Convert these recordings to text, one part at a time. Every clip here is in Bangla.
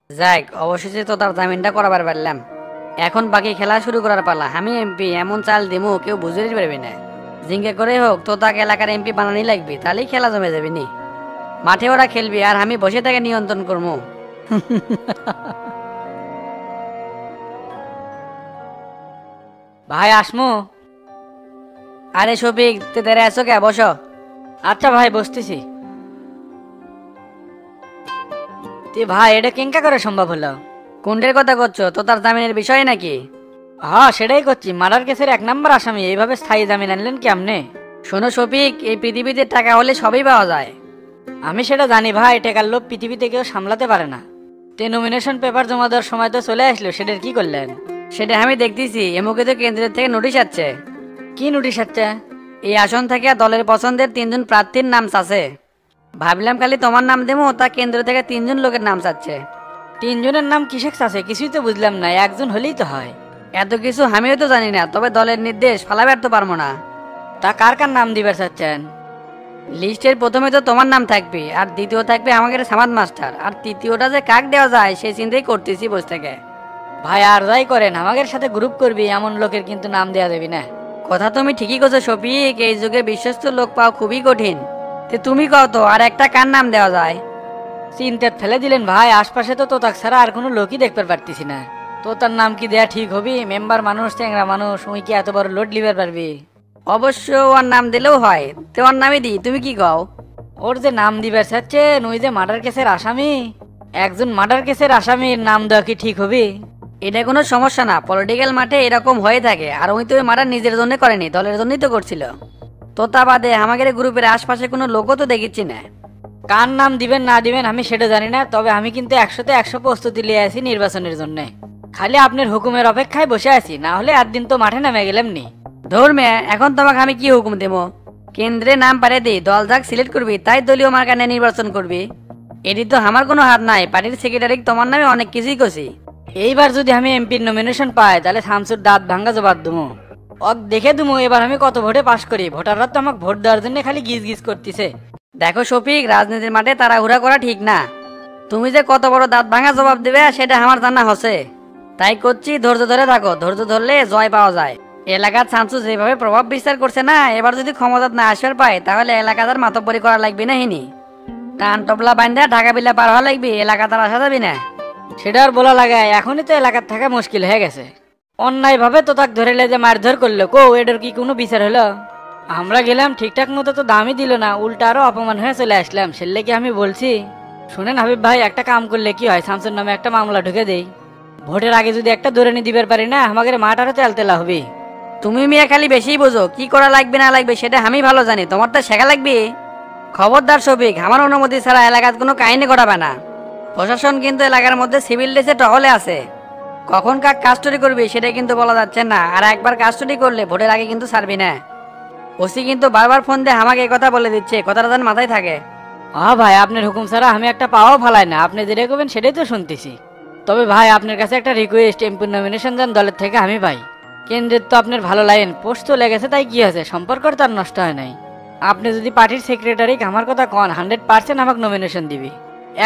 যাক, অবশেষে তো তার জামিনটা করাবার পারলাম। এখন বাকি খেলা শুরু করার পালা। আমি এমপি, এমন চাল দিমু কেউ বুঝতেই পারবি না। জিঙ্কে করে হোক তো তাকে এলাকার এমপি বানানি লাগবে, তাহলেই খেলা জমে যাবে নি। মাঠে ওরা খেলবি আর আমি বসে তাকে নিয়ন্ত্রণ করবো। ভাই আসমু? আরে শফিক, তুই দেরে আসো কে? বসো। আচ্ছা ভাই, বসতেছি। তুই ভাই এটা কেঙ্কা করে সম্ভব হলো? কোনটার কথা করছো? তো তার জামিনের বিষয় নাকি? হ্যাঁ সেটাই করছি, মার্ডার কেসের 1 নম্বর আসামি এইভাবে স্থায়ী জামিন আনলেন কি আপনি? শোনো শফিক, এই পৃথিবীতে টাকা হলে সবই পাওয়া যায়। আমি সেটা জানি ভাই, টাকার লোভ পৃথিবীতে কেউ সামলাতে পারে না। তে নমিনেশন পেপার জমা দেওয়ার সময় তো চলে আসলো, সেটার কি করলেন? সেটা আমি দেখতেছি, এমুকে তো কেন্দ্রের থেকে নোটিশ আসছে। কি নোটিশ হচ্ছে? এই আসন থেকে দলের পছন্দের 3জন প্রার্থীর নাম চাচ্ছে। ভাবলাম খালি তোমার নাম দেবো, তা কেন্দ্র থেকে 3জন লোকের নাম চাচ্ছে। 3 জনের নাম কিসেক আছে কিছুই তো বুঝলাম না, একজন হলেই তো হয়। এত কিছু আমিও তো জানি না, তবে দলের নির্দেশ ফালাবে আর তো পারবো না। তা কার কার নাম দিবার চাচ্ছেন? লিস্টের প্রথমে তো তোমার নাম থাকবে, আর দ্বিতীয় থাকবে আমাদের সামাদ মাস্টার, আর তৃতীয়টা যে কাক দেওয়া যায় সেই চিন্তাই করতেছি বসে থেকে। ভাই আর যাই করেন, আমাদের সাথে গ্রুপ করবি এমন লোকের কিন্তু নাম দেয়া দেবি না। কথা তুমি ঠিকই করছো শফিক, এই যুগে বিশ্বস্ত লোক পাওয়া খুবই কঠিন। তো তুমি কও তো আর একটা কার নাম দেওয়া যায়? চিন্তার ফেলে দিলেন ভাই, আশপাশে তো তোতাক ছাড়া আর কোনো লোকই দেখতে পারতেছি না। তোতার নাম কি দেয়া ঠিক হবি? মেম্বার মানুষ, চ্যাংরা মানুষ, উই কি এত বড় লোড লিবার পারবি? অবশ্য ওর নাম দিলেও হয়, তো ওর নামই দিই, তুমি কি কও? ওর যে নাম দিবার চাচ্ছেন, ওই যে মার্ডার কেসের আসামি, একজন মার্ডার কেসের আসামির নাম দেওয়া কি ঠিক হবি? এটা কোনো সমস্যা না, পলিটিক্যাল মাঠে এরকম হয়ে থাকে। আর ওই তো ওই মারা নিজের জন্য করেনি, দলের জন্যই তো করছিল। তো তা বাদে আমাদের গ্রুপের আশপাশে কোনো লোকও তো দেখিচ্ছি না। কার নাম দিবেন না দিবেন আমি সেটা জানি না, তবে আমি কিন্তু 100তে 100 প্রস্তুতি নিয়ে আছি নির্বাচনের জন্য। খালি আপনার হুকুমের অপেক্ষায় বসে আছি, না হলে একদিন তো মাঠে নামে গেলাম নি। ধর্মে এখন তোমাকে আমি কি হুকুম দেবো? কেন্দ্রে নাম পারে দিই, দল যাক সিলেক্ট করবি তাই দলীয় মার্কা নিয়ে নির্বাচন করবি। এটি তো আমার কোনো হাত নাই, পার্টির সেক্রেটারি তোমার নামে অনেক কিছুই করছি। এইবার যদি আমি এমপির নমিনেশন পাই তাহলে শামসুর দাঁত ভাঙ্গা জবাব দুমো। অক দেখে দুমো এবার আমি কত ভোটে পাশ করি। ভোটাররা তো আমাকে ভোট দেওয়ার জন্য খালি গিজ গিজ করতেছে। দেখো শফিক, রাজনীতির মাঠে তাড়াহুড়া করা ঠিক না। তুমি যে কত বড় দাঁত ভাঙা জবাব দেবে সেটা আমার জানা হচ্ছে। তাই করছি, ধৈর্য ধরে থাকো, ধৈর্য ধরলে জয় পাওয়া যায়। এলাকার শামসু যেভাবে প্রভাব বিস্তার করছে না, এবার যদি ক্ষমতা না আসবার পায় তাহলে এলাকাদার মাতব্বরি করা লাগবে না হিনি। টান টপলা বান্ধা ঢাকা বিলা পার হওয়া লাগবে, এলাকা তার আসা যাবি না। সেটা আর বলা লাগে, এখনই তো এলাকার থাকা মুশকিল হয়ে গেছে। অন্যায় ভাবে তো তাক ধরে যে মারধর করলো, কো এটার কি কোনো বিচার হলো? আমরা গেলাম ঠিকঠাক মতো তো দামই দিল না, উল্টা আরো অপমান হয়ে চলে আসলাম। সেলে কি আমি বলছি? শুনেন হাবিব ভাই, একটা কাম করলে কি হয়, শামসুর নামে একটা মামলা ঢুকে দেই। ভোটের আগে যদি একটা দৌড়ানি দিবার পারি না, আমাদের মাঠ আরো তেলতেলা হবে। তুমি মিয়া খালি বেশিই বোঝো, কি করা লাগবে না লাগবে সেটা আমি ভালো জানি, তোমার তো শেখা লাগবে। খবরদার শফিক, আমার অনুমতি ছাড়া এলাকার কোনো কাহিনী করাবে না। প্রশাসন কিন্তু এলাকার মধ্যে সিভিল ড্রেসে টহলে আছে, কখন কাক কাস্টডি করবি সেটা কিন্তু বলা যাচ্ছে না। আর একবার কাস্টডি করলে ভোটের আগে কিন্তু ছাড়বি না। ওসি কিন্তু বারবার ফোন দিয়ে আমাকে এই কথা বলে দিচ্ছে, কথাটা যেন মাথায় থাকে। হ্যাঁ ভাই, আপনার হুকুম ছাড়া আমি একটা পাওয়াও ফালাই না, আপনি যেটা করবেন সেটাই তো শুনতেছি। তবে ভাই আপনার কাছে একটা রিকোয়েস্ট, এমপি নমিনেশন যান দলের থেকে আমি পাই। কেন্দ্রের তো আপনার ভালো লাইন, পোস্ট তো লেগেছে, তাই কি আছে, সম্পর্ক তার নষ্ট হয় নাই। আপনি যদি পার্টির সেক্রেটারি আমার কথা কন, 100% আমাকে নমিনেশন দিবি।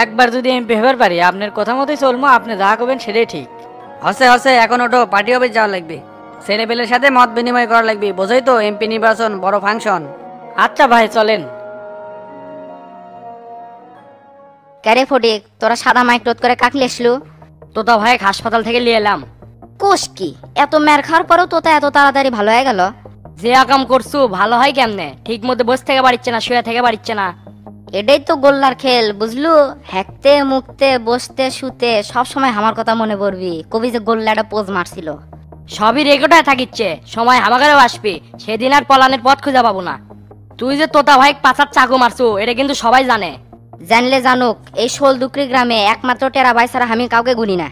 একবার যদি এমপি হবার পারি, আপনার কথা মতোই চলবো, আপনি যা করবেন সেটাই ঠিক। হসে হসে, এখন ওঠো, পার্টি অফিস যাওয়া লাগবে। ছেলেপেলের সাথে মত বিনিময় করা লাগবে, বোঝোই তো এমপি নির্বাচন বড় ফাংশন। আচ্ছা ভাই চলেন। ক্যারে ফটিক, তোরা সাদা মাইক রোধ করে কাকলে আসলো? তোতা ভাই হাসপাতাল থেকে নিয়ে এলাম। কোষ কি, এত মের খাওয়ার পরেও তোতা এত তাড়াতাড়ি ভালো হয়ে গেল? যে আকাম করছু ভালো হয় কেমনে? ঠিক মতো বসে থেকে বাড়িচ্ছে না, শুয়ে থেকে বাড়িচ্ছে না। এটাই তো গোল্লার খেল, বুঝলু? হ্যাকতে মুখতে বসতে শুতে সব সময় আমার কথা মনে পড়বি, কবি যে গোল্লাটা পোজ মারছিল। সবই রেকর্ডে থাকিচ্ছে, সময় আমাকেও আসবে, সেদিন আর পলানের পথ খুঁজে পাবো না। তুই যে তোতা ভাই পাচার চাকু মারছু এটা কিন্তু সবাই জানে। জানলে জানুক, এই শোলদুকরি গ্রামে একমাত্র টেরা ভাই ছাড়া আমি কাউকে গুনি না।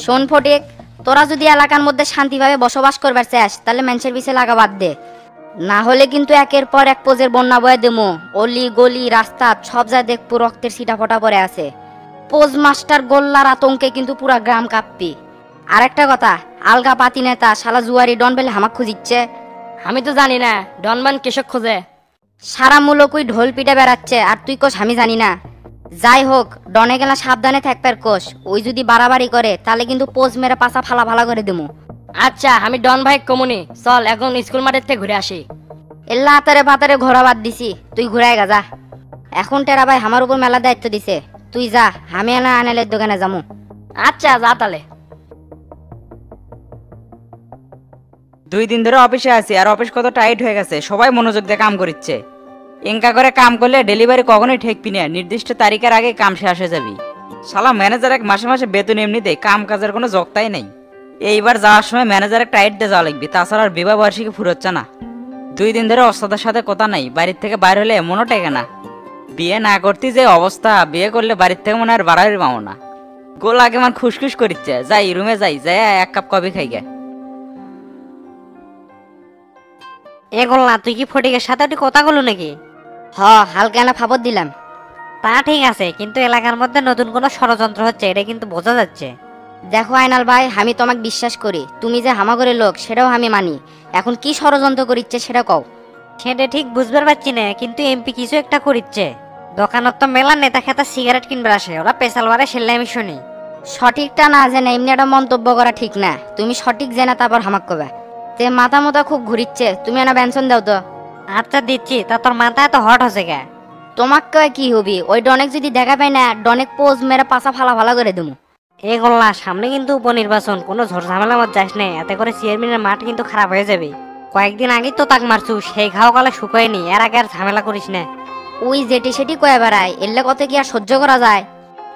শোন ফটিক, তোরা যদি এলাকার মধ্যে শান্তিভাবে বসবাস করবার চাস তাহলে মানুষের পিছে লাগা বাদ দে, না হলে কিন্তু একের পর এক পোজের বন্যা বয়ে দেমো। অলি গলি রাস্তা সব যা দেখবো রক্তের ছিটা ফোটা পরে আছে। পোজ মাস্টার গোল্লার আতঙ্কে কিন্তু পুরা গ্রাম কাঁপবি। আর একটা কথা, আলগা পাতি নেতা শালা জুয়ারি ডন বেলে হামাক খুঁজিচ্ছে। আমি তো জানি না ডনবান কেশক খোঁজে। সারা মূলকই ঢোল পিটে বেড়াচ্ছে আর তুই কোস আমি জানি না। যাই হোক, ডনে গেলা সাবধানে থাকবার কোষ। ওই যদি বাড়াবাড়ি করে তাহলে কিন্তু পোজ মেরে পাশা ফালা ফালা করে দেবো। আচ্ছা আমি ডন ভাই কমুনি, চল এখন স্কুল মাঠের থেকে ঘুরে আসি। এল্লা আতারে পাতারে ঘোরা বাদ দিছি, তুই ঘুরাই গা যা। এখন টেরা ভাই আমার উপর মেলা দায়িত্ব দিছে, তুই যা, আমি আনা আনালের দোকানে যাবো। আচ্ছা যা তাহলে। 2 দিন ধরে অফিসে আছি আর অফিস কত টাইট হয়ে গেছে, সবাই মনোযোগ দিয়ে কাম করছে। এঙ্কা করে কাম করলে ডেলিভারি কখনোই ঠেকবি না, নির্দিষ্ট তারিখের আগে কাম শেষ হয়ে যাবি। শালা ম্যানেজার এক মাসে মাসে বেতন এমনি দেয়, কাম কাজের কোনো জগতাই নেই। এইবার যাওয়ার সময় ম্যানেজার টাইট দিয়ে যাওয়া লাগবে, তাছাড়া আর বিবাহ বার্ষিকী ফুরোচ্ছে না। 2 দিন ধরে ওস্তাদের সাথে কথা নাই, বাড়ির থেকে বাইর হলে মনও টেকে না। বিয়ে না করতে যে অবস্থা, বিয়ে করলে বাড়ির থেকে মনে আর বাড়াই পাবো না। গোল আগে আমার খুশখুশ করিচ্ছে, যাই রুমে যাই, যাই 1 কাপ কফি খাই গে। এ গোল্লা, তুই কি ফটিকের সাথে ওটি কথা বলো নাকি? হ, হালকা না ফাবর দিলাম। তা ঠিক আছে, কিন্তু এলাকার মধ্যে নতুন কোনো ষড়যন্ত্র হচ্ছে, এটা কিন্তু বোঝা যাচ্ছে। দেখো আয়নাল ভাই, আমি তোমাকে বিশ্বাস করি, তুমি যে হামাগরের লোক সেটাও আমি মানি। এখন কি ষড়যন্ত্র করিচ্ছে সেটা কও। সেটা ঠিক বুঝবার পারছি না, কিন্তু এমপি কিছু একটা করিচ্ছে। দোকানত তো মেলা নেতা খেতা সিগারেট কিনবার আসে, ওরা পেশাল বারে সেলে আমি শুনি। সঠিকটা না জেনে এমনি একটা মন্তব্য করা ঠিক না। তুমি সঠিক জেনে তারপর হামাক কবে। তে মাথা মতো খুব ঘুরিচ্ছে, তুমি না বেনশন দাও তো। আচ্ছা দিচ্ছি, তা তোর মাথা এত হট হচ্ছে কে? তোমাক কয়ে কি হবি, ওই ডনেক যদি দেখা পাই না, ডনেক পোজ মেরে পাশা ফালা ফালা করে দেবো। এ গোল্লা, সামনে কিন্তু উপনির্বাচন, কোনো ঝড় ঝামেলা মত যাস না, এতে করে চেয়ারম্যানের মাঠ কিন্তু খারাপ হয়ে যাবে। কয়েকদিন আগেই তো তাক মারছু, সেই ঘাও কালে শুকোয়নি, এর আগে আর ঝামেলা করিস না। ওই যেটি সেটি কয়ে বেড়ায়, এলে কত কি আর সহ্য করা যায়?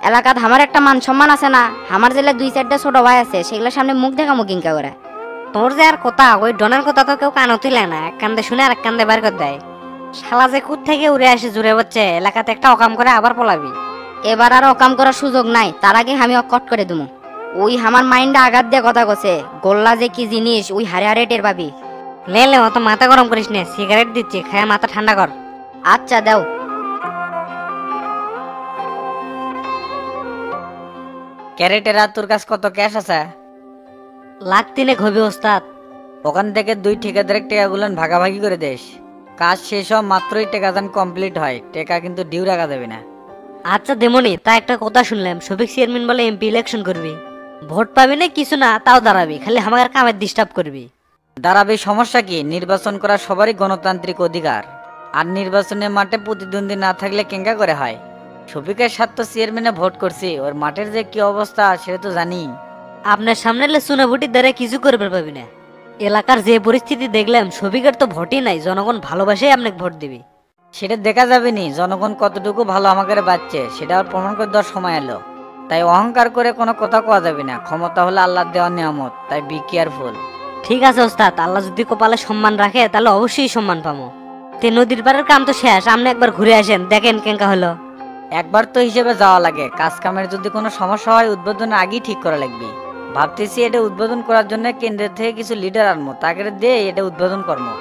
এলাকাত আমার একটা মান সম্মান আছে না? আমার জেলে 2-4টা ছোট ভাই আছে, সেগুলোর সামনে মুখ দেখা মুখ কিনকা করে। তোর যে আর কথা, ওই ডনের কথা তো কেউ কানও তুলে না, এক কান্দে শুনে আর এক কান্দে বার করে দেয়। শালা যে কুদ থেকে উড়ে আসে জুড়ে হচ্ছে, এলাকাতে একটা অকাম করে আবার পলাবি। এবার আর অকাম করার সুযোগ নাই, তার আগে আমি অকট করে দেবো। ওই আমার মাইন্ডে আঘাত দিয়ে কথা কছে, গোল্লা যে কি জিনিস ওই হারে হারে টের পাবি। লে লে, অত মাথা গরম করিস না, সিগারেট দিচ্ছি, খায় মাথা ঠান্ডা কর। আচ্ছা দাও। ক্যারেটের আর তোর কাছে কত ক্যাশ আছে? লাখ 3 হবি ওস্তাদ। ওখান থেকে 2 ঠিকাদারের টাকাগুলো ভাগাভাগি করে দেশ। কাজ শেষ হওয়া মাত্রই টাকা দান কমপ্লিট হয়, টাকা কিন্তু ডিউ রাখা দেবে না। আচ্ছা দেমনি, তা একটা কথা শুনলাম, শফিক চেয়ারম্যান বলে এমপি ইলেকশন করবি। ভোট পাবি না কিছু না, তাও দাঁড়াবি, খালি আমার কামের ডিস্টার্ব করবি। দাঁড়াবে, সমস্যা কি? নির্বাচন করা সবারই গণতান্ত্রিক অধিকার, আর নির্বাচনের মাঠে প্রতিদ্বন্দ্বী না থাকলে কেঙ্কা করে হয়? শফিকের সাথে তো চেয়ারম্যানে ভোট করছি, ওর মাঠের যে কি অবস্থা সেটা তো জানি। আপনার সামনে চুনাভুটির দ্বারা কিছু করবে পাবি না। এলাকার যে পরিস্থিতি দেখলাম, শফিকের তো ভোটই নাই, জনগণ ভালোবাসে আপনাকে ভোট দিবি। সেটা দেখা যাবে নি, জনগণ কতটুকু ভালো আমাকে বাঁচছে সেটা আর প্রমাণ করে দেওয়ার সময় এলো। তাই অহংকার করে কোনো কথা কওয়া যাবে না, ক্ষমতা হলো আল্লাহর দেওয়া নিয়ামত, তাই বি কেয়ারফুল। ঠিক আছে ওস্তাদ, আল্লাহ যদি কপালে সম্মান রাখে তাহলে অবশ্যই সম্মান পাবো। তে নদীর পাড়ের কাম তো শেষ, আপনি একবার ঘুরে আসেন, দেখেন কেঙ্কা হলো। একবার তো হিসেবে যাওয়া লাগে, কাজ কামের যদি কোনো সমস্যা হয় উদ্বোধনের আগেই ঠিক করা লাগবে। ভাবতেছি এটা উদ্বোধন করার জন্য কেন্দ্রের থেকে কিছু লিডার আনবো, তাকে দিয়ে এটা উদ্বোধন করবো।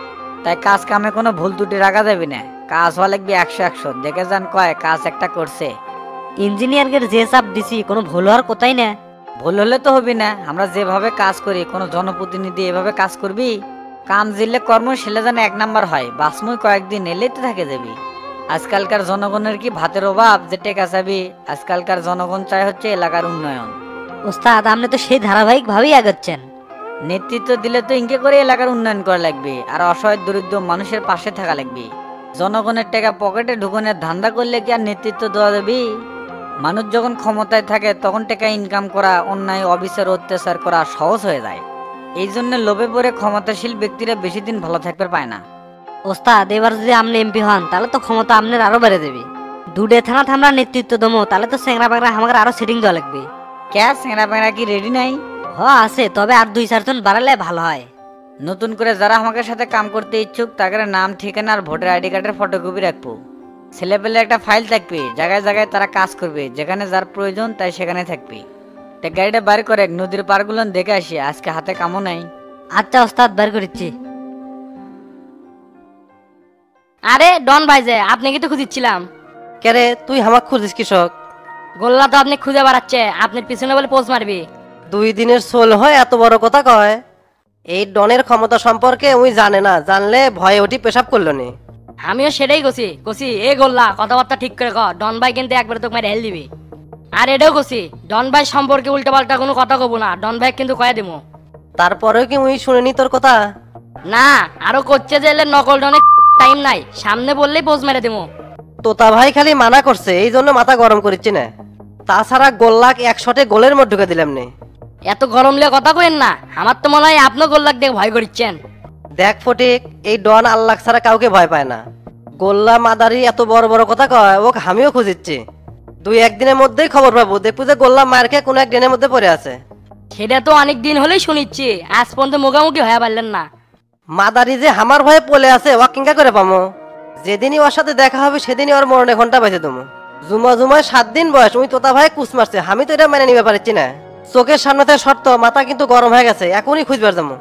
তাই কাজ কামে কোনো ভুল ত্রুটি রাখা যাবে না, কাজ হওয়া লাগবে 100-100। দেখে যান কয় কাজ একটা করছে। ইঞ্জিনিয়ারকে যে চাপ দিছি, কোনো ভুল হওয়ার কথাই না। ভুল হলে তো হবে না, আমরা যেভাবে কাজ করি, কোনো জনপ্রতিনিধি এভাবে কাজ করবি? কাম জিললে কর্ম সেলে যেন 1 নাম্বার হয়, বাসমুই কয়েকদিন এলেই তো থাকে যাবি। আজকালকার জনগণের কি ভাতের অভাব যে টেকা চাবি? আজকালকার জনগণ চায় হচ্ছে এলাকার উন্নয়ন। ওস্তাদ, আপনি তো সেই ধারাবাহিক ভাবেই আগাচ্ছেন। নেতৃত্ব দিলে তো ইনকে করে এলাকার উন্নয়ন করা লাগবে, আর অসহায় দরিদ্র মানুষের পাশে থাকা লাগবে। জনগণের টাকা পকেটে ঢুকনের ধান্দা করলে কি আর নেতৃত্ব দেওয়া যাবে? মানুষ যখন ক্ষমতায় থাকে তখন টাকা ইনকাম করা, অন্যায় অবিচার অত্যাচার করা সহজ হয়ে যায়। এই জন্য লোভে পড়ে ক্ষমতাশীল ব্যক্তিরা বেশি দিন ভালো থাকতে পায় না। ওস্তাদ, এবার যদি আপনি এমপি হন তাহলে তো ক্ষমতা আপনার আরো বেড়ে দেবে। দুডে থানা থামরা নেতৃত্ব দমো, তাহলে তো চেংরা বাংরা আমাকে আরো সেটিং দেওয়া লাগবে। ক্যা চেংরা পেংরা কি রেডি নাই? আছে, তবে আর 2-4 জন বাড়ালে ভালো হয়। নতুন করে যারা আমাকে সাথে কাম করতে ইচ্ছুক তাদের নাম, ঠিকানা আর ভোটার আইডি কার্ডের ফটোকপি রাখবো। ছেলেপেলে একটা ফাইল থাকবে, জায়গায় জায়গায় তারা কাজ করবে, যেখানে যার প্রয়োজন তাই সেখানে থাকবে। তা গাড়িটা বার করে নদীর পারগুলো দেখে আসি, আজকে হাতে কামও নাই। আচ্ছা ওস্তাদ, বার করেছি। আরে ডন ভাই যে, আপনি কি তো খুঁজছিলাম। কেরে তুই হামাক খুঁজিস কৃষক? গোল্লা তো আপনি খুঁজে বেড়াচ্ছে, আপনার পিছনে বলে পোজ মারবি। 2 দিনের সোল হয় এত বড় কথা কয়? এই ডনের ক্ষমতা সম্পর্কে উই জানে না, জানলে ভয়ে ওটি পেশাব করলো নি। আমিও সেটাই কছি কছি এ গোল্লা কথাবার্তা ঠিক করে ক, ডন ভাই কিন্তু একবারে তোকে মেরে হেল দিবি। আর এটাও কছি ডন ভাই সম্পর্কে উল্টাপাল্টা কোনো কথা কব না, ডন ভাই কিন্তু কয়ে দিব। তারপরেও কি মুই শুনিনি তোর কথা? না আরো করছে যে এলে নকল ডনে টাইম নাই, সামনে বললেই পোজ মেরে দেবো। তোতা ভাই খালি মানা করছে, এই জন্য মাথা গরম করিচ্ছি না। তাছাড়া গোল্লাক এক শটে গোলের মধ্যে ঢুকে দিলাম নে। এত গরম লিয়ে কথা কইেন না, আমার তো মনে হয় আপনিও গোল্লাক দেখে ভয় করিচ্ছেন। দেখ ফটিক, এই ডন আল্লাহ ছাড়া কাউকে ভয় পায় না। গোল্লা মাদারি এত বড় বড় কথা কয়, ওকে আমিও খুঁজিচ্ছি। 2-1 দিনের মধ্যেই খবর পাবো, দেখবো যে গোল্লা মার খেয়ে কোনো এক ড্রেনের মধ্যে পড়ে আছে। সেটা তো অনেক দিন হলেই শুনিচ্ছি, আজ পর্যন্ত মুখামুখি হয়ে পারলেন না। মাদারি যে আমার ভয়ে পলে আছে, ও কিংকা করে পামো? যেদিনই ওর সাথে দেখা হবে সেদিনই ওর মরণে ঘন্টা বেঁচে দেবো। জুমা জুমায় 7 দিন বয়স, ওই তোতা ভাই কুচ মারছে, আমি তো এটা মেনে নিতে পারছি না। চোখের সামনে থেকে শর্ত, মাথা কিন্তু গরম হয়ে গেছে, এখনই খুঁজবার যাবো।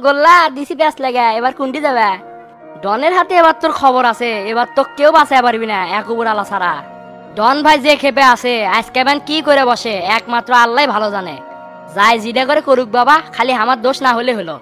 গোল্লা দিছি প্যাস লাগা, এবার কোনটি যাবে? ডনের হাতে এবার তোর খবর আছে, এবার তো কেউ বাঁচাতে পারবি না এক উপর আলা ছাড়া। ডন ভাই যে খেপে আছে, আজকে ব্যান কি করে বসে একমাত্র আল্লাহ ভালো জানে। যাই জিডা করে করুক বাবা, খালি আমার দোষ না হলে হলো।